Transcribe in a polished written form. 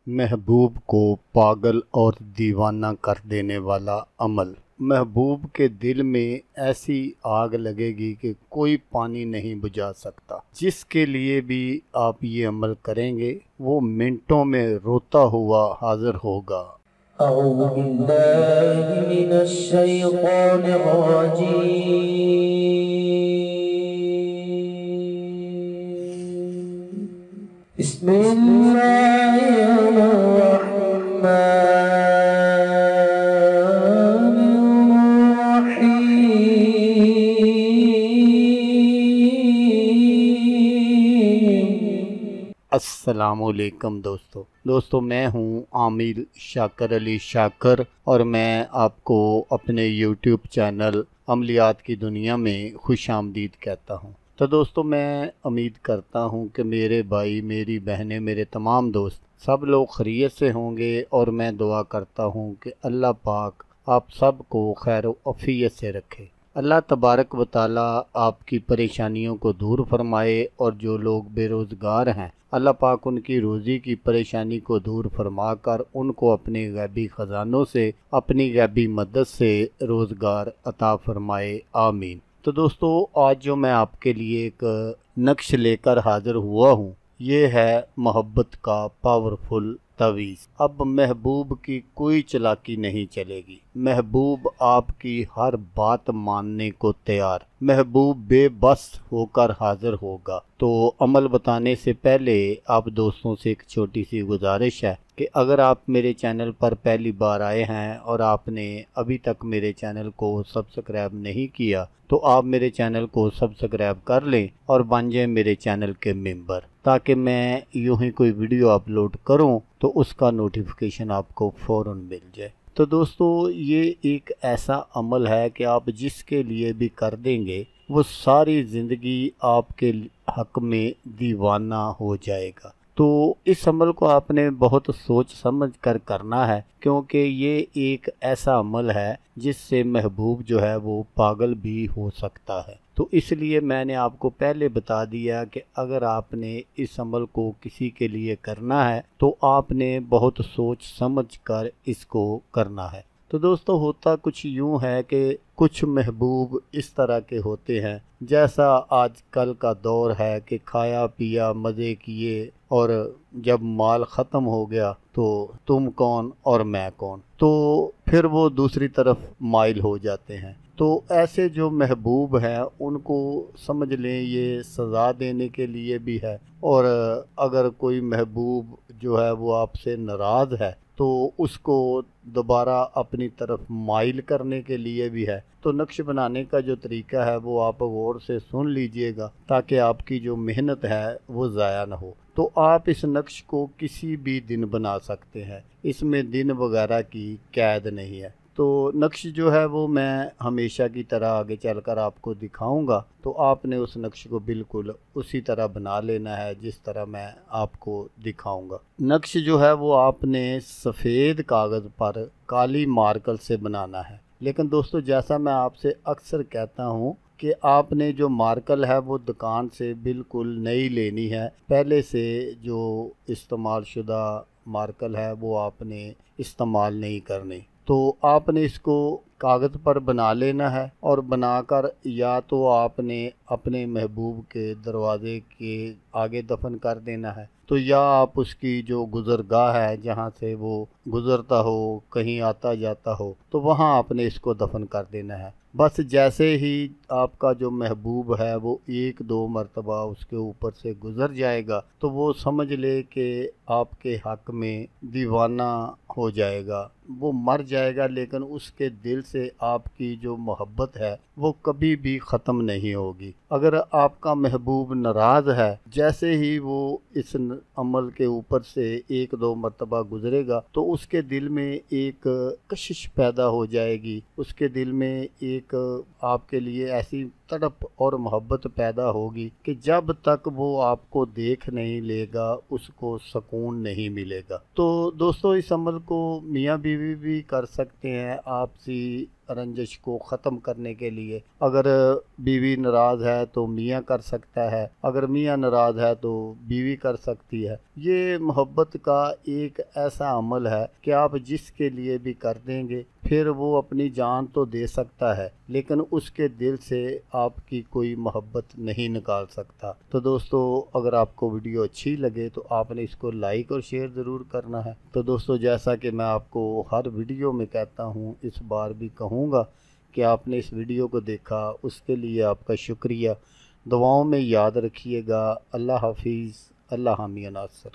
महबूब को पागल और दीवाना कर देने वाला अमल। महबूब के दिल में ऐसी आग लगेगी कि कोई पानी नहीं बुझा सकता। जिसके लिए भी आप ये अमल करेंगे वो मिनटों में रोता हुआ हाजिर होगा। أعوذ بالله من الشيطان الرجيم. بسم الله الرحمن الرحيم. अस्सलामुअलैकुम दोस्तों मैं हूं आमिर शाकर अली शाकर और मैं आपको अपने YouTube चैनल अमलियात की दुनिया में खुशामदीद कहता हूं। तो दोस्तों मैं उम्मीद करता हूं कि मेरे भाई, मेरी बहनें, मेरे तमाम दोस्त सब लोग खैरियत से होंगे और मैं दुआ करता हूं कि अल्लाह पाक आप सब को खैर व आफियत से रखे। अल्लाह तबारक व तआला आपकी परेशानियों को दूर फरमाए और जो लोग बेरोज़गार हैं अल्लाह पाक उनकी रोज़ी की परेशानी को दूर फरमा कर उनको अपने गैबी ख़जानों से, अपनी गैबी मदद से रोज़गार अता फरमाए, आमीन। तो दोस्तों आज जो मैं आपके लिए एक नक्श लेकर हाज़िर हुआ हूँ ये है मोहब्बत का पावरफुल तवीज़। अब महबूब की कोई चालाकी नहीं चलेगी। महबूब आपकी हर बात मानने को तैयार, महबूब बेबस होकर हाजिर होगा। तो अमल बताने से पहले आप दोस्तों से एक छोटी सी गुजारिश है कि अगर आप मेरे चैनल पर पहली बार आए हैं और आपने अभी तक मेरे चैनल को सब्सक्राइब नहीं किया तो आप मेरे चैनल को सब्सक्राइब कर लें और बन जाएं मेरे चैनल के मेंबर, ताकि मैं यूं ही कोई वीडियो अपलोड करूं तो उसका नोटिफिकेशन आपको फ़ौरन मिल जाए। तो दोस्तों ये एक ऐसा अमल है कि आप जिसके लिए भी कर देंगे वो सारी ज़िंदगी आपके हक़ में दीवाना हो जाएगा। तो इस अमल को आपने बहुत सोच समझ कर करना है, क्योंकि ये एक ऐसा अमल है जिससे महबूब जो है वो पागल भी हो सकता है। तो इसलिए मैंने आपको पहले बता दिया कि अगर आपने इस अमल को किसी के लिए करना है तो आपने बहुत सोच समझ कर इसको करना है। तो दोस्तों होता कुछ यूँ है कि कुछ महबूब इस तरह के होते हैं, जैसा आजकल का दौर है कि खाया पिया मज़े किए और जब माल ख़त्म हो गया तो तुम कौन और मैं कौन, तो फिर वो दूसरी तरफ माइल हो जाते हैं। तो ऐसे जो महबूब हैं उनको समझ लें ये सज़ा देने के लिए भी है, और अगर कोई महबूब जो है वो आपसे नाराज़ है तो उसको दोबारा अपनी तरफ माइल करने के लिए भी है। तो नक्श बनाने का जो तरीका है वो आप गौर से सुन लीजिएगा ताकि आपकी जो मेहनत है वो ज़ाया ना हो। तो आप इस नक्श को किसी भी दिन बना सकते हैं, इसमें दिन वगैरह की कैद नहीं है। तो नक्श जो है वो मैं हमेशा की तरह आगे चलकर आपको दिखाऊंगा, तो आपने उस नक्श को बिल्कुल उसी तरह बना लेना है जिस तरह मैं आपको दिखाऊंगा। नक्श जो है वो आपने सफ़ेद कागज़ पर काली मार्कर से बनाना है। लेकिन दोस्तों जैसा मैं आपसे अक्सर कहता हूँ कि आपने जो मार्कर है वो दुकान से बिल्कुल नई लेनी है, पहले से जो इस्तेमाल शुदा मार्कर है वो आपने इस्तेमाल नहीं करनी। तो आपने इसको कागज़ पर बना लेना है और बनाकर या तो आपने अपने महबूब के दरवाज़े के आगे दफन कर देना है, तो या आप उसकी जो गुज़रगाह है जहाँ से वो गुज़रता हो, कहीं आता जाता हो, तो वहाँ आपने इसको दफन कर देना है। बस जैसे ही आपका जो महबूब है वो एक दो मरतबा उसके ऊपर से गुज़र जाएगा तो वो समझ ले कि आपके हक़ में दीवाना हो जाएगा, वो मर जाएगा, लेकिन उसके दिल से आपकी जो मोहब्बत है वो कभी भी ख़त्म नहीं होगी। अगर आपका महबूब नाराज़ है, जैसे ही वो इस अमल के ऊपर से एक दो मरतबा गुज़रेगा तो उसके दिल में एक कशिश पैदा हो जाएगी, उसके दिल में एक आपके लिए ऐसी तड़प और मोहब्बत पैदा होगी कि जब तक वो आपको देख नहीं लेगा उसको सुकून नहीं मिलेगा। तो दोस्तों, इस अमल को मियाँ बीवी भी कर सकते हैं आपसी रंजिश को ख़त्म करने के लिए। अगर बीवी नाराज़ है तो मियाँ कर सकता है, अगर मियाँ नाराज़ है तो बीवी कर सकती है। ये मोहब्बत का एक ऐसा अमल है कि आप जिसके लिए भी कर देंगे फिर वो अपनी जान तो दे सकता है लेकिन उसके दिल से आपकी कोई मोहब्बत नहीं निकाल सकता। तो दोस्तों, अगर आपको वीडियो अच्छी लगे तो आपने इसको लाइक और शेयर ज़रूर करना है। तो दोस्तों, जैसा कि मैं आपको हर वीडियो में कहता हूँ, इस बार भी कहूँगा कि आपने इस वीडियो को देखा, उसके लिए आपका शुक्रिया। दुआओं में याद रखिएगा। अल्लाह हाफिज़। अल्लाह हामी नासर।